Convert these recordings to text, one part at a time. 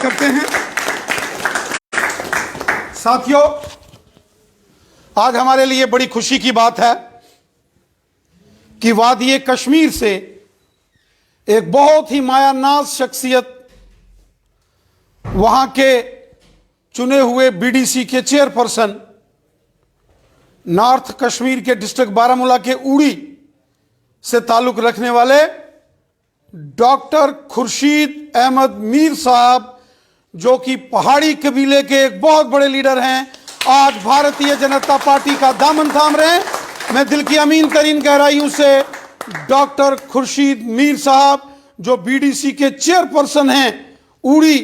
करते हैं। साथियों, आज हमारे लिए बड़ी खुशी की बात है कि वादी कश्मीर से एक बहुत ही मायानाज शख्सियत, वहां के चुने हुए बीडीसी के चेयरपर्सन, नॉर्थ कश्मीर के डिस्ट्रिक्ट बारामूला के उड़ी से ताल्लुक रखने वाले डॉक्टर खुर्शीद अहमद मीर साहब, जो कि पहाड़ी कबीले के एक बहुत बड़े लीडर हैं, आज भारतीय जनता पार्टी का दामन थाम रहे हैं। मैं दिल की अमीन तरीन गहराइयों से डॉक्टर खुर्शीद मीर साहब, जो बीडीसी के चेयरपर्सन हैं उड़ी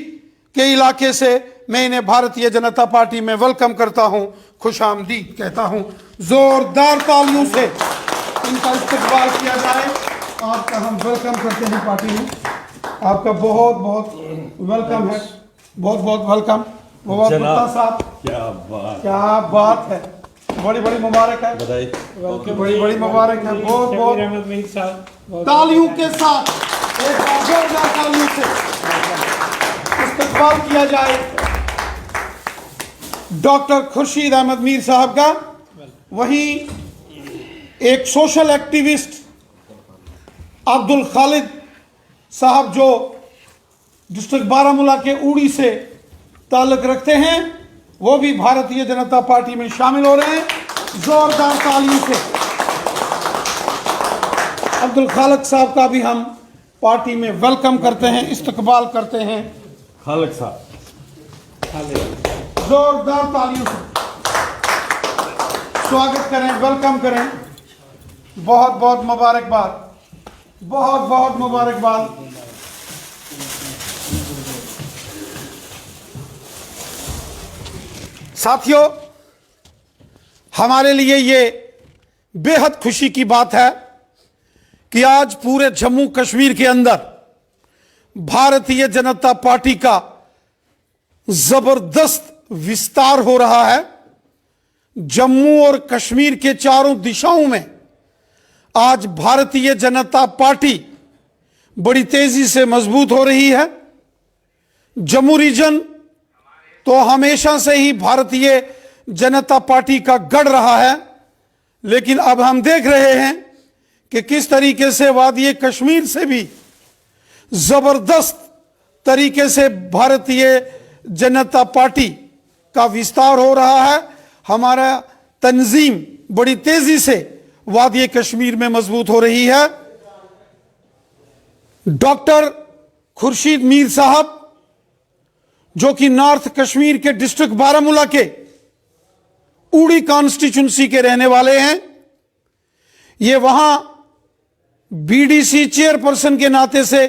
के इलाके से, मैं इन्हें भारतीय जनता पार्टी में वेलकम करता हूं, खुशामदीद कहता हूं। जोरदार तालियों से इनका इस्तकबाल किया जाए। आपका हम वेलकम करते हैं पार्टी में। आपका बहुत बहुत वेलकम है, बहुत बहुत वेलकम। साहब, क्या बात है, बड़ी बड़ी मुबारक है, बड़ी बड़ी मुबारक है। बहुत बहुत तालियों के साथ एक बार जोरदार तालियों से इस्तकबाल किया जाए डॉक्टर खुर्शीद अहमद मीर साहब का। वहीं एक सोशल एक्टिविस्ट अब्दुल खालिद साहब, जो डिस्ट्रिक्ट बारामूला के उड़ी से ताल्लुक रखते हैं, वो भी भारतीय जनता पार्टी में शामिल हो रहे हैं। जोरदार तालियों से अब्दुल खालिद साहब का भी हम पार्टी में वेलकम करते हैं, इस्तकबाल करते हैं। खालिद साहब, जोरदार तालियों से स्वागत करें, वेलकम करें। बहुत बहुत मुबारकबाद, बहुत बहुत मुबारकबाद। साथियों, हमारे लिए ये बेहद खुशी की बात है कि आज पूरे जम्मू कश्मीर के अंदर भारतीय जनता पार्टी का जबरदस्त विस्तार हो रहा है। जम्मू और कश्मीर के चारों दिशाओं में आज भारतीय जनता पार्टी बड़ी तेजी से मजबूत हो रही है। जम्मू रीजन तो हमेशा से ही भारतीय जनता पार्टी का गढ़ रहा है, लेकिन अब हम देख रहे हैं कि किस तरीके से वादी कश्मीर से भी जबरदस्त तरीके से भारतीय जनता पार्टी का विस्तार हो रहा है। हमारा तंजीम बड़ी तेजी से वादी कश्मीर में मजबूत हो रही है। डॉक्टर खुर्शीद मीर साहब, जो कि नॉर्थ कश्मीर के डिस्ट्रिक्ट बारामूला के उड़ी कॉन्स्टिट्यूंसी के रहने वाले हैं, ये वहां बीडीसी चेयरपर्सन के नाते से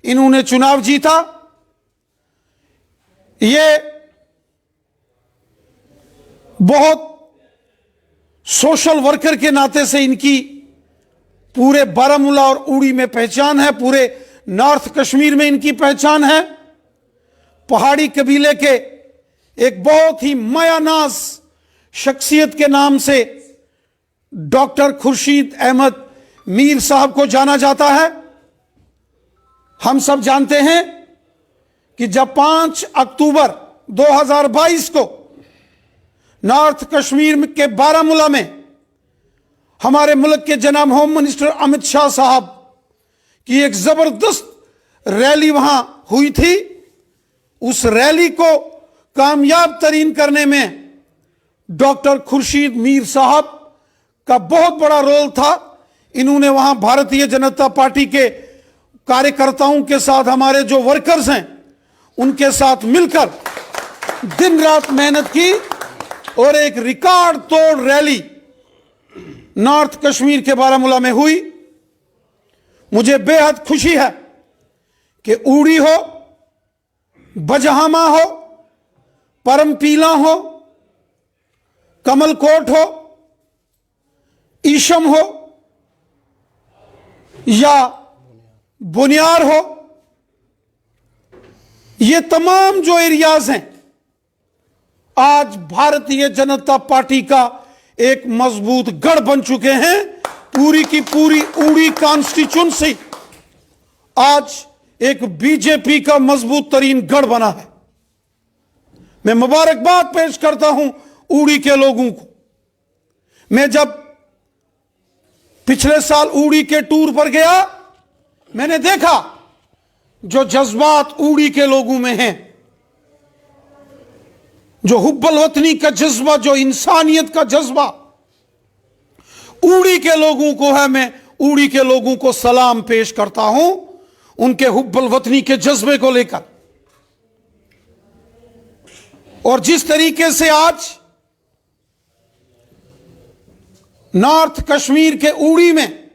इन्होंने चुनाव जीता। ये बहुत सोशल वर्कर के नाते से इनकी पूरे बारामूला और उड़ी में पहचान है, पूरे नॉर्थ कश्मीर में इनकी पहचान है। पहाड़ी कबीले के एक बहुत ही मायानाज शख्सियत के नाम से डॉक्टर खुर्शीद अहमद मीर साहब को जाना जाता है। हम सब जानते हैं कि जब 5 अक्टूबर 2022 को नॉर्थ कश्मीर के बारामूला में हमारे मुल्क के जनाब होम मिनिस्टर अमित शाह साहब की एक जबरदस्त रैली वहां हुई थी, उस रैली को कामयाब तरीन करने में डॉक्टर खुर्शीद मीर साहब का बहुत बड़ा रोल था। इन्होंने वहां भारतीय जनता पार्टी के कार्यकर्ताओं के साथ, हमारे जो वर्कर्स हैं उनके साथ मिलकर दिन रात मेहनत की और एक रिकॉर्ड तोड़ रैली नॉर्थ कश्मीर के बारामूला में हुई। मुझे बेहद खुशी है कि उड़ी हो, बजहामा हो, परमपीला हो, कमलकोट हो, ईशम हो या बुनियार हो, ये तमाम जो एरियाज हैं आज भारतीय जनता पार्टी का एक मजबूत गढ़ बन चुके हैं। पूरी की पूरी उड़ी कॉन्स्टिट्यूंसी आज एक बीजेपी का मजबूत तरीन गढ़ बना है। मैं मुबारकबाद पेश करता हूं उड़ी के लोगों को। मैं जब पिछले साल उड़ी के टूर पर गया, मैंने देखा जो जज्बात उड़ी के लोगों में हैं, जो हुब्बल वतनी का जज्बा, जो इंसानियत का जज्बा उड़ी के लोगों को है। मैं उड़ी के लोगों को सलाम पेश करता हूं उनके हुब्बल वतनी के जज्बे को लेकर। और जिस तरीके से आज नॉर्थ कश्मीर के उड़ी में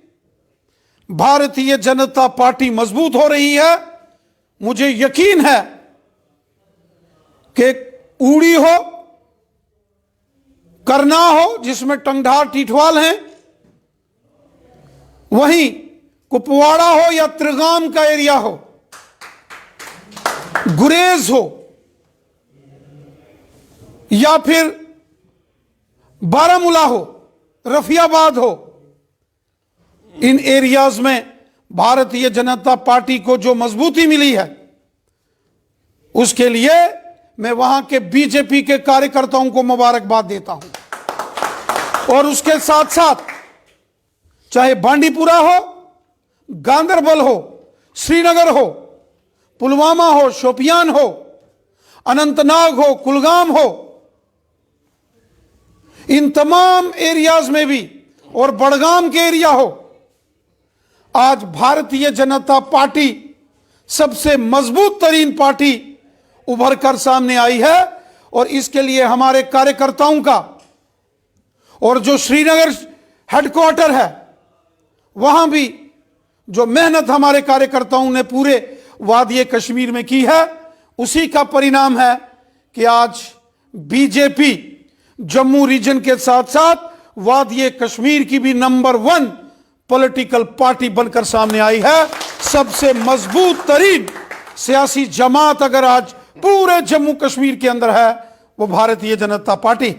भारतीय जनता पार्टी मजबूत हो रही है, मुझे यकीन है कि उड़ी हो, करना हो जिसमें टंगढार टीठवाल हैं, वहीं कुपवाड़ा हो या त्रिगाम का एरिया हो, गुरेज हो या फिर बारामूला हो, रफियाबाद हो, इन एरियाज में भारतीय जनता पार्टी को जो मजबूती मिली है उसके लिए मैं वहां के बीजेपी के कार्यकर्ताओं को मुबारकबाद देता हूं। और उसके साथ साथ चाहे बांडीपुरा हो, गांदरबल हो, श्रीनगर हो, पुलवामा हो, शोपियान हो, अनंतनाग हो, कुलगाम हो, इन तमाम एरियाज में भी, और बड़गाम के एरिया हो, आज भारतीय जनता पार्टी सबसे मजबूत तरीन पार्टी उभर कर सामने आई है। और इसके लिए हमारे कार्यकर्ताओं का, और जो श्रीनगर हेडक्वार्टर है वहां भी जो मेहनत हमारे कार्यकर्ताओं ने पूरे वादी कश्मीर में की है, उसी का परिणाम है कि आज बीजेपी जम्मू रीजन के साथ साथ वादी कश्मीर की भी नंबर 1 पॉलिटिकल पार्टी बनकर सामने आई है। सबसे मजबूत तरीन सियासी जमात अगर आज पूरे जम्मू कश्मीर के अंदर है वो भारतीय जनता पार्टी।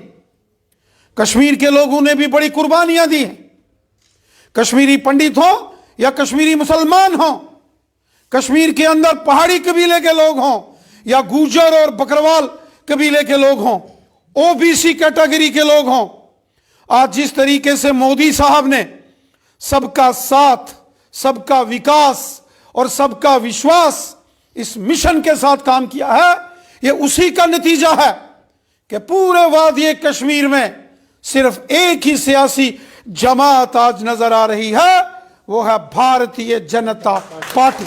कश्मीर के लोगों ने भी बड़ी कुर्बानियां दी हैं, कश्मीरी पंडित हो या कश्मीरी मुसलमान हो, कश्मीर के अंदर पहाड़ी कबीले के लोग हों या गुर्जर और बकरवाल कबीले के लोग हों, ओबीसी कैटेगरी के लोग हों, आज जिस तरीके से मोदी साहब ने सबका साथ, सबका विकास और सबका विश्वास इस मिशन के साथ काम किया है, यह उसी का नतीजा है कि पूरे वादी कश्मीर में सिर्फ एक ही सियासी जमात आज नजर आ रही है, वो है भारतीय जनता पार्टी।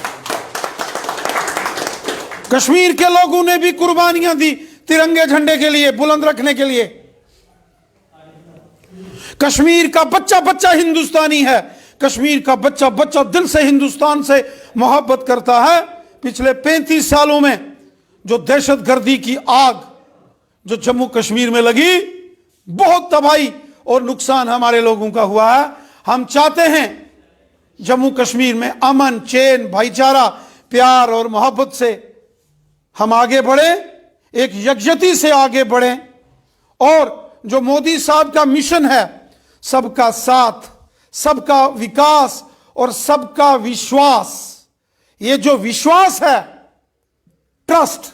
कश्मीर के लोगों ने भी कुर्बानियां दी तिरंगे झंडे के लिए, बुलंद रखने के लिए। कश्मीर का बच्चा बच्चा हिंदुस्तानी है, कश्मीर का बच्चा बच्चा दिल से हिंदुस्तान से मोहब्बत करता है। पिछले 35 सालों में जो दहशतगर्दी की आग जो जम्मू कश्मीर में लगी, बहुत तबाही और नुकसान हमारे लोगों का हुआ है। हम चाहते हैं जम्मू कश्मीर में अमन, चैन, भाईचारा, प्यार और मोहब्बत से हम आगे बढ़े, एक यकजहती से आगे बढ़े। और जो मोदी साहब का मिशन है, सबका साथ, सबका विकास और सबका विश्वास, ये जो विश्वास है, ट्रस्ट,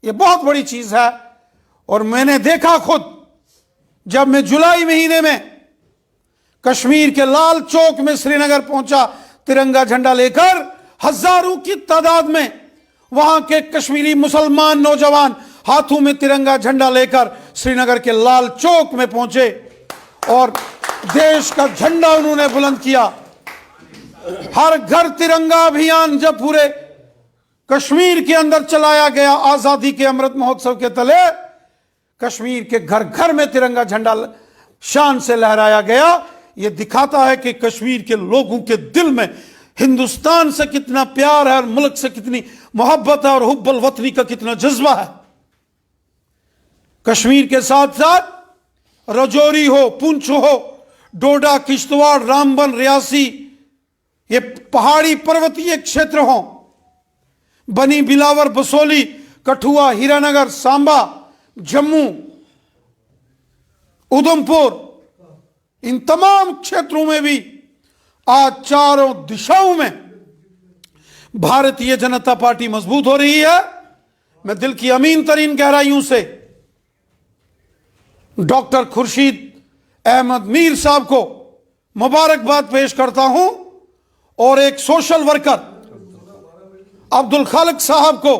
ये बहुत बड़ी चीज है। और मैंने देखा खुद, जब मैं जुलाई महीने में कश्मीर के लाल चौक में श्रीनगर पहुंचा तिरंगा झंडा लेकर, हजारों की तादाद में वहां के कश्मीरी मुसलमान नौजवान हाथों में तिरंगा झंडा लेकर श्रीनगर के लाल चौक में पहुंचे और देश का झंडा उन्होंने बुलंद किया। हर घर तिरंगा अभियान जब पूरे कश्मीर के अंदर चलाया गया, आजादी के अमृत महोत्सव के तले कश्मीर के घर घर में तिरंगा झंडा शान से लहराया गया। यह दिखाता है कि कश्मीर के लोगों के दिल में हिंदुस्तान से कितना प्यार है और मुल्क से कितनी मोहब्बत है और हुब्बुल वतनी का कितना जज्बा है। कश्मीर के साथ साथ रजौरी हो, पुंछ हो, डोडा, किश्तवाड़, रामबन, रियासी, ये पहाड़ी पर्वतीय क्षेत्र हो, बनी, बिलावर, बसोली, कठुआ, हीरानगर, सांबा, जम्मू, उधमपुर, इन तमाम क्षेत्रों में भी आज चारों दिशाओं में भारतीय जनता पार्टी मजबूत हो रही है। मैं दिल की अमीन तरीन गहराइयों से डॉक्टर खुर्शीद अहमद मीर साहब को मुबारकबाद पेश करता हूं और एक सोशल वर्कर अब्दुल खालिक साहब को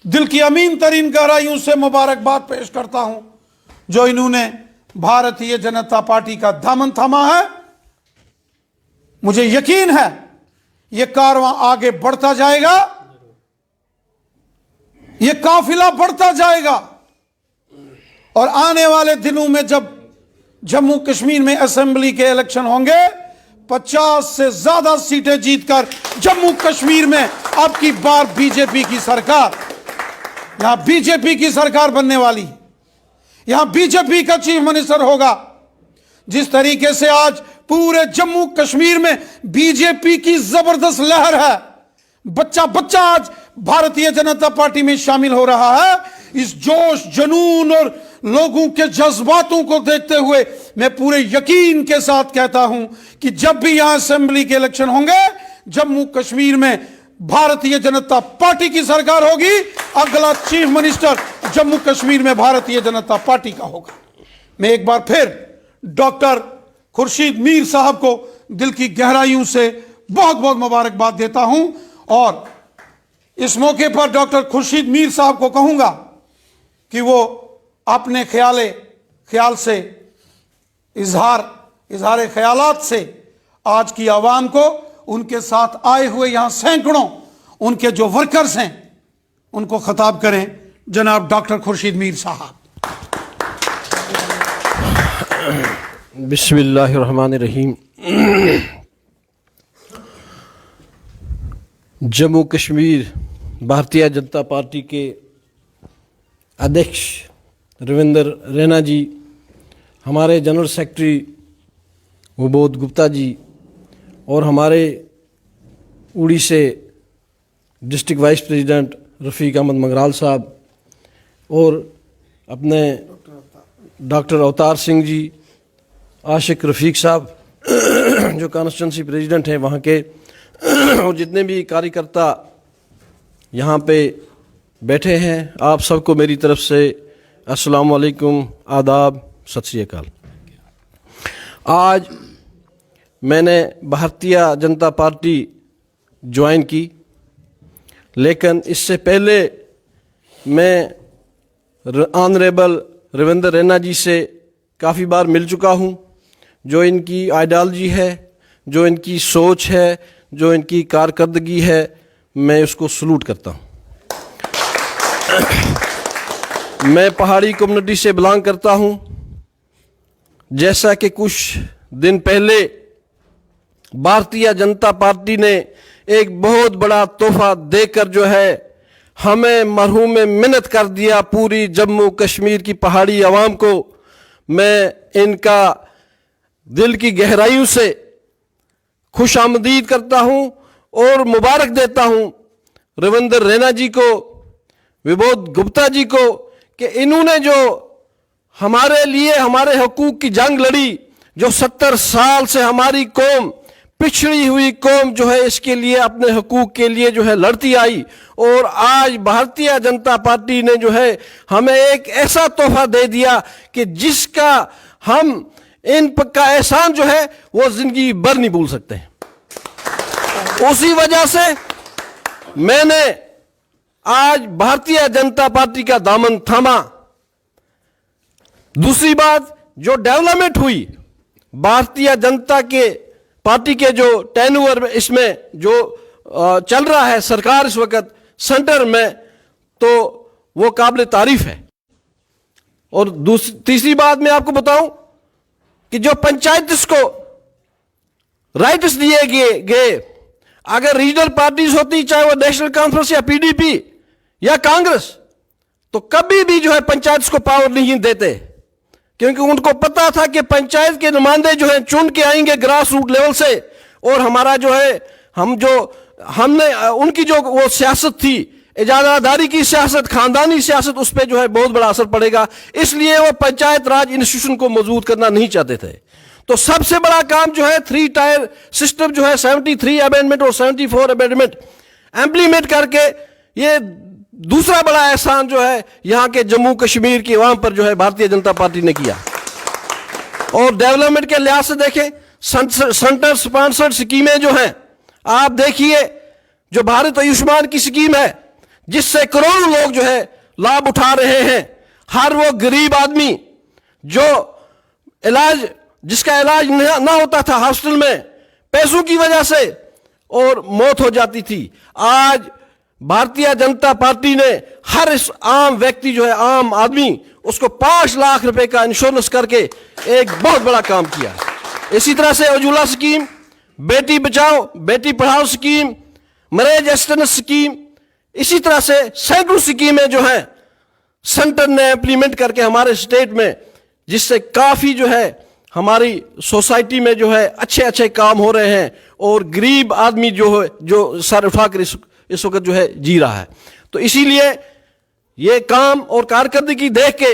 दिल की अमीन तरीन गहराइयों से मुबारकबाद पेश करता हूं, जो इन्होंने भारतीय जनता पार्टी का दामन थामा है। मुझे यकीन है यह कारवां आगे बढ़ता जाएगा, यह काफिला बढ़ता जाएगा और आने वाले दिनों में जब जम्मू कश्मीर में असेंबली के इलेक्शन होंगे, 50 से ज्यादा सीटें जीतकर जम्मू कश्मीर में अब की बार बीजेपी की सरकार, यहां बीजेपी की सरकार बनने वाली है। यहां बीजेपी का चीफ मिनिस्टर होगा। जिस तरीके से आज पूरे जम्मू कश्मीर में बीजेपी की जबरदस्त लहर है, बच्चा बच्चा आज भारतीय जनता पार्टी में शामिल हो रहा है। इस जोश जुनून और लोगों के जज्बातों को देखते हुए मैं पूरे यकीन के साथ कहता हूं कि जब भी यहां असेंबली के इलेक्शन होंगे, जम्मू कश्मीर में भारतीय जनता पार्टी की सरकार होगी। अगला चीफ मिनिस्टर जम्मू कश्मीर में भारतीय जनता पार्टी का होगा। मैं एक बार फिर डॉक्टर खुर्शीद मीर साहब को दिल की गहराइयों से बहुत बहुत मुबारकबाद देता हूं और इस मौके पर डॉक्टर खुर्शीद मीर साहब को कहूंगा कि वो अपने ख्याल से इजहार ख्यालात से आज की आवाम को, उनके साथ आए हुए यहां सैकड़ों उनके जो वर्कर्स हैं, उनको खिताब करें। जनाब डॉक्टर खुर्शीद मीर साहब। बिस्मिल्लाहिर्रहमानिर्रहीम। जम्मू कश्मीर भारतीय जनता पार्टी के अध्यक्ष रविंद्र रैना जी, हमारे जनरल सेक्रेटरी विबोध गुप्ता जी और हमारे उड़ी से डिस्ट्रिक्ट वाइस प्रेसिडेंट रफ़ीक अहमद मंगराल साहब और अपने डॉक्टर अवतार सिंह जी, आशिक रफ़ीक साहब जो कॉन्स्टिट्यूंसी प्रेसिडेंट हैं वहाँ के, और जितने भी कार्यकर्ता यहाँ पे बैठे हैं, आप सबको मेरी तरफ से अस्सलाम वालेकुम, आदाब, सत श्री अकाल। आज मैंने भारतीय जनता पार्टी ज्वाइन की, लेकिन इससे पहले मैं ऑनरेबल रविंद्र रैना जी से काफ़ी बार मिल चुका हूँ। जो इनकी आइडियोलॉजी है, जो इनकी सोच है, जो इनकी कारकर्दगी है, मैं उसको सलूट करता हूँ। मैं पहाड़ी कम्युनिटी से बिलोंग करता हूँ। जैसा कि कुछ दिन पहले भारतीय जनता पार्टी ने एक बहुत बड़ा तोहफा देकर जो है हमें मरहूम में मिन्नत कर दिया, पूरी जम्मू कश्मीर की पहाड़ी आवाम को मैं इनका दिल की गहराइयों से खुश आमदीद करता हूँ और मुबारक देता हूँ रविंद्र रैना जी को, विबोध गुप्ता जी को, कि इन्होंने जो हमारे लिए हमारे हकूक़ की जंग लड़ी, जो 70 साल से हमारी कौम, पिछड़ी हुई कौम जो है इसके लिए, अपने हकूक़ के लिए जो है लड़ती आई, और आज भारतीय जनता पार्टी ने जो है हमें एक ऐसा तोहफा दे दिया कि जिसका हम इन का एहसान जो है वो जिंदगी भर नहीं भूल सकते। उसी वजह से मैंने आज भारतीय जनता पार्टी का दामन थामा। दूसरी बात, जो डेवलपमेंट हुई भारतीय जनता के पार्टी के जो टेन्योर इसमें जो चल रहा है सरकार इस वक्त सेंटर में, तो वो काबिल तारीफ है। और तीसरी बात मैं आपको बताऊं कि जो पंचायत को राइट्स दिए गए, अगर रीजनल पार्टीज होती, चाहे वो नेशनल कॉन्फ्रेंस या पीडीपी या कांग्रेस, तो कभी भी जो है पंचायत को पावर नहीं देते, क्योंकि उनको पता था कि पंचायत के नुमाइंदे जो है चुन के आएंगे ग्रास रूट लेवल से, और हमारा जो है हमने उनकी जो वो सियासत थी, इजारादारी की सियासत, खानदानी सियासत, उस पर जो है बहुत बड़ा असर पड़ेगा। इसलिए वो पंचायत राज इंस्टीट्यूशन को मजबूत करना नहीं चाहते थे। तो सबसे बड़ा काम जो है 3 टायर सिस्टम जो है 73 अमेंडमेंट और 74 अमेंडमेंट इम्प्लीमेंट करके, ये दूसरा बड़ा एहसान जो है यहां के जम्मू कश्मीर की अवाम पर जो है भारतीय जनता पार्टी ने किया। और डेवलपमेंट के लिहाज से देखें, सेंटर स्पॉन्सर्ड स्कीमें जो हैं, आप देखिए जो भारत आयुष्मान की स्कीम है जिससे करोड़ों लोग जो है लाभ उठा रहे हैं। हर वो गरीब आदमी जो जिसका इलाज ना होता था हॉस्पिटल में पैसों की वजह से और मौत हो जाती थी, आज भारतीय जनता पार्टी ने हर इस आम व्यक्ति जो है, आम आदमी, उसको 5 लाख रुपए का इंश्योरेंस करके एक बहुत बड़ा काम किया। इसी तरह से Ujjwala scheme, Beti Bachao Beti Padhao scheme, marriage assistance scheme, इसी तरह से सैकड़ों स्कीमें जो है सेंटर ने इंप्लीमेंट करके हमारे स्टेट में, जिससे काफी जो है हमारी सोसाइटी में जो है अच्छे अच्छे काम हो रहे हैं और गरीब आदमी जो है जो सर उठाकर इस वक्त जो है जी रहा है। तो इसीलिए ये काम और कारकर्दगी देख के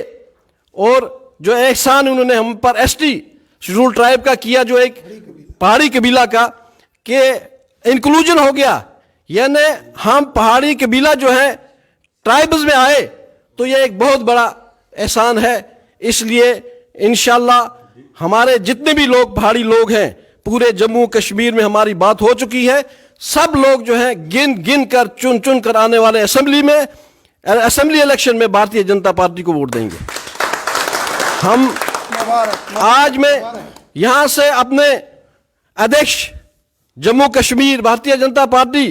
और जो एहसान उन्होंने हम पर एसटी शेड्यूल ट्राइब का किया, जो एक पहाड़ी कबीला का के इंक्लूजन हो गया, यानी हम पहाड़ी कबीला जो है ट्राइब्स में आए, तो ये एक बहुत बड़ा एहसान है। इसलिए इंशाल्लाह हमारे जितने भी लोग पहाड़ी लोग हैं पूरे जम्मू कश्मीर में हमारी बात हो चुकी है, सब लोग जो है गिन कर चुन कर आने वाले असेंबली इलेक्शन में भारतीय जनता पार्टी को वोट देंगे। हम आज मैं यहां से अपने अध्यक्ष जम्मू कश्मीर भारतीय जनता पार्टी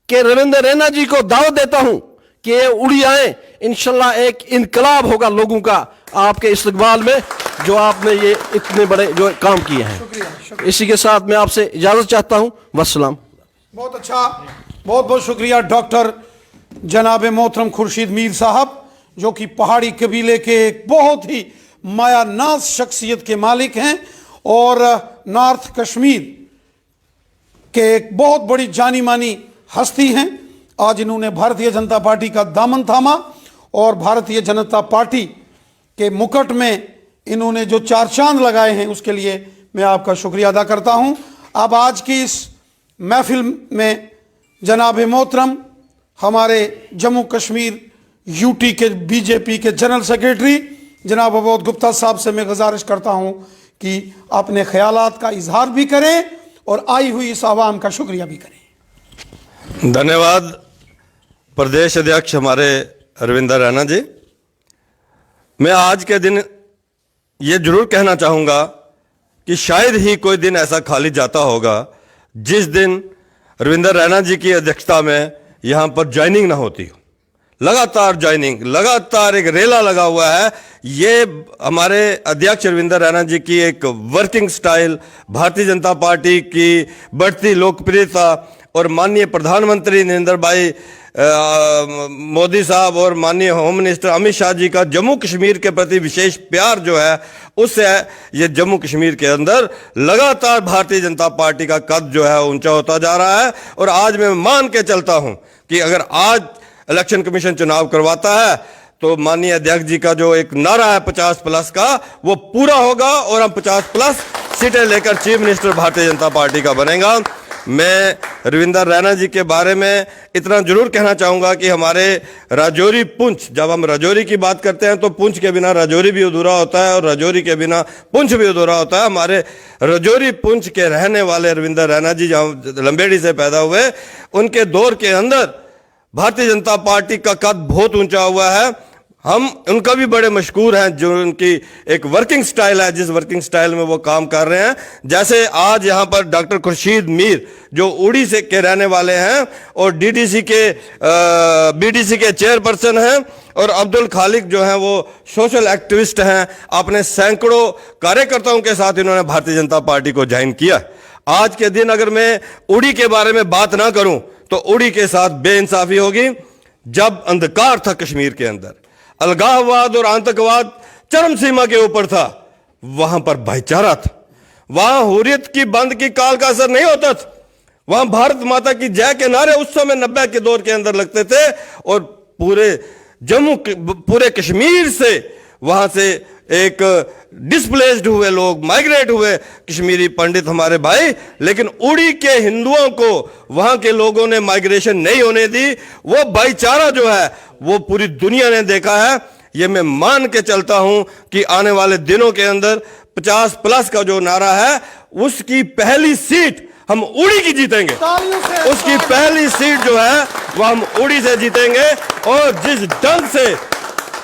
के रविंदर रैना जी को दावत देता हूं कि ये उड़ी आए, इंशाल्लाह एक इनकलाब होगा लोगों का आपके इस्तकबाल में, जो आपने ये इतने बड़े जो काम किए हैं। इसी के साथ मैं आपसे इजाजत चाहता हूं। वस्सलाम। बहुत अच्छा, बहुत बहुत शुक्रिया डॉक्टर जनाब मोहतरम खुर्शीद मीर साहब, जो कि पहाड़ी कबीले के एक बहुत ही मायानाज शख्सियत के मालिक हैं और नॉर्थ कश्मीर के एक बहुत बड़ी जानी मानी हस्ती हैं। आज इन्होंने भारतीय जनता पार्टी का दामन थामा और भारतीय जनता पार्टी के मुकुट में इन्होंने जो 4 चांद लगाए हैं, उसके लिए मैं आपका शुक्रिया अदा करता हूं। अब आज की इस महफिल में जनाब मोहतरम हमारे जम्मू कश्मीर यूटी के बीजेपी के जनरल सेक्रेटरी जनाब अबोध गुप्ता साहब से मैं गुजारिश करता हूं कि अपने ख्यालात का इजहार भी करें और आई हुई इस आवाम का शुक्रिया भी करें। धन्यवाद प्रदेश अध्यक्ष हमारे रविंदर रैना जी। मैं आज के दिन ये जरूर कहना चाहूँगा कि शायद ही कोई दिन ऐसा खाली जाता होगा जिस दिन रविंदर रैना जी की अध्यक्षता में यहाँ पर ज्वाइनिंग ना होती हो। लगातार ज्वाइनिंग, लगातार एक रेला लगा हुआ है। ये हमारे अध्यक्ष रविंदर रैना जी की एक working style, Bharatiya Janata party की बढ़ती लोकप्रियता और माननीय प्रधानमंत्री नरेंद्र भाई मोदी साहब और माननीय होम मिनिस्टर अमित शाह जी का जम्मू कश्मीर के प्रति विशेष प्यार जो है, उससे ये जम्मू कश्मीर के अंदर लगातार भारतीय जनता पार्टी का कद जो है ऊंचा होता जा रहा है। और आज मैं मान के चलता हूं कि अगर आज इलेक्शन कमीशन चुनाव करवाता है तो माननीय अध्यक्ष जी का जो एक नारा है 50+ का, वो पूरा होगा और हम 50+ सीटें लेकर chief minister Bharatiya Janata party का बनेगा। मैं रविंदर रैना जी के बारे में इतना जरूर कहना चाहूँगा कि हमारे राजौरी पुंछ, जब हम राजौरी की बात करते हैं तो पुंछ के बिना राजौरी भी अधूरा होता है और राजौरी के बिना पुंछ भी अधूरा होता है। हमारे राजौरी पुंछ के रहने वाले रविंदर रैना जी, जहाँ लंबेड़ी से पैदा हुए, उनके दौर के अंदर भारतीय जनता पार्टी का कद बहुत ऊंचा हुआ है। हम उनका भी बड़े मशहूर हैं, जो उनकी एक वर्किंग स्टाइल है, जिस वर्किंग स्टाइल में वो काम कर रहे हैं। जैसे आज यहाँ पर डॉक्टर खुर्शीद मीर जो उड़ी से के रहने वाले हैं और बीडीसी के चेयरपर्सन हैं, और अब्दुल खालिक जो हैं वो सोशल एक्टिविस्ट हैं। अपने सैकड़ों कार्यकर्ताओं के साथ इन्होंने भारतीय जनता पार्टी को ज्वाइन किया। आज के दिन अगर मैं उड़ी के बारे में बात ना करूं तो उड़ी के साथ बेइंसाफी होगी। जब अंधकार था कश्मीर के अंदर, अलगाववाद और आतंकवाद चरम सीमा के ऊपर था, वहां पर भाईचारा था, वहां हुर्रियत की बंद की काल का असर नहीं होता था, वहां भारत माता की जय के नारे उस समय 90 के दौर के अंदर लगते थे और पूरे कश्मीर से वहां से एक डिस्प्लेस्ड हुए लोग, माइग्रेट हुए कश्मीरी पंडित हमारे भाई, लेकिन उड़ी के हिंदुओं को वहां के लोगों ने माइग्रेशन नहीं होने दी। वो भाईचारा जो है वो पूरी दुनिया ने देखा है। ये मैं मान के चलता हूं कि आने वाले दिनों के अंदर 50+ का जो नारा है उसकी पहली सीट हम उड़ी की जीतेंगे। उसकी पहली सीट जो है वो हम उड़ी से जीतेंगे। और जिस ढंग से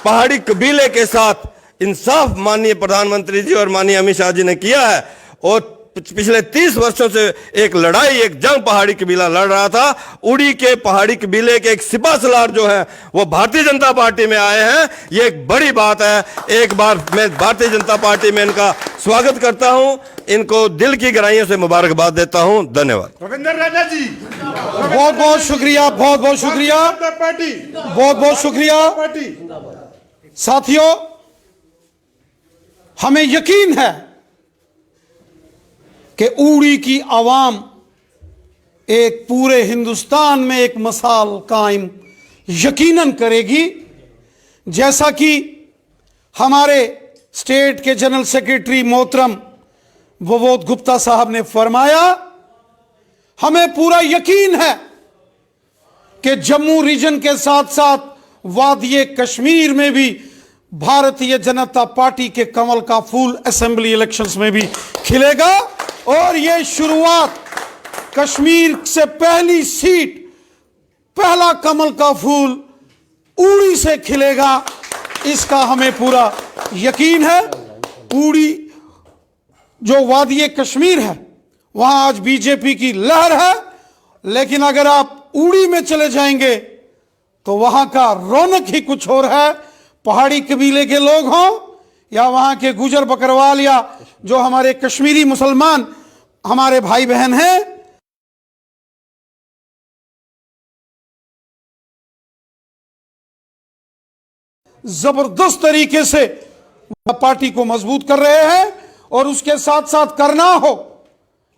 पहाड़ी कबीले के साथ इंसाफ माननीय प्रधानमंत्री जी और माननीय अमित शाह जी ने किया है, और पिछले 30 वर्षों से एक लड़ाई, एक जंग पहाड़ी कबीला लड़ रहा था, उड़ी के पहाड़ी कबीले के एक सिपा सलार जो है वो भारतीय जनता पार्टी में आए हैं। ये एक बड़ी बात है। एक बार मैं भारतीय जनता पार्टी में इनका स्वागत करता हूं, इनको दिल की गहराइयों से मुबारकबाद देता हूं। धन्यवाद। रविंदर रैना जी, बहुत बहुत शुक्रिया, बहुत बहुत शुक्रिया, पार्टी, बहुत बहुत शुक्रिया। पार्टी। साथियों, हमें यकीन है कि उड़ी की आवाम एक पूरे हिंदुस्तान में एक मिसाल कायम यकीनन करेगी। जैसा कि हमारे स्टेट के जनरल सेक्रेटरी मोहतरम ववोद गुप्ता साहब ने फरमाया, हमें पूरा यकीन है कि जम्मू रीजन के साथ साथ वादिये कश्मीर में भी भारतीय जनता पार्टी के कमल का फूल असेंबली इलेक्शंस में भी खिलेगा। और यह शुरुआत कश्मीर से पहली सीट, पहला कमल का फूल उड़ी से खिलेगा, इसका हमें पूरा यकीन है। उड़ी जो वादिये कश्मीर है वहां आज बीजेपी की लहर है, लेकिन अगर आप उड़ी में चले जाएंगे तो वहां का रौनक ही कुछ और है। पहाड़ी कबीले के लोग हों या वहां के गुजर बकरवाल या जो हमारे कश्मीरी मुसलमान हमारे भाई बहन हैं, जबरदस्त तरीके से पार्टी को मजबूत कर रहे हैं। और उसके साथ साथ करना हो,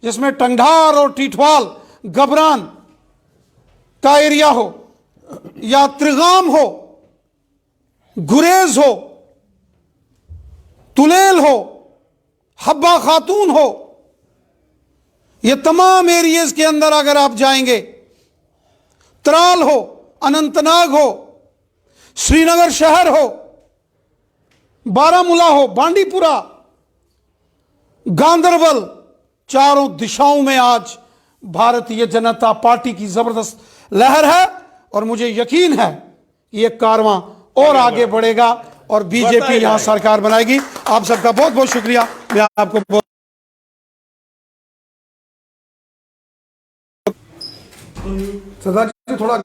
जिसमें टंगढार और टीठवाल गबरान का एरिया हो, या त्रिगाम हो, गुरेज हो, तुलेल हो, हब्बा खातून हो, ये तमाम एरियाज के अंदर अगर आप जाएंगे, त्राल हो, अनंतनाग हो, श्रीनगर शहर हो, बारामूला हो, बांडीपुरा, गांदरबल, चारों दिशाओं में आज भारतीय जनता पार्टी की जबरदस्त लहर है। और मुझे यकीन है कि यह कारवां और आगे बढ़ेगा और बीजेपी यहां सरकार बनाएगी। आप सबका बहुत बहुत शुक्रिया। मैं आपको बहुत सरदार जी थोड़ा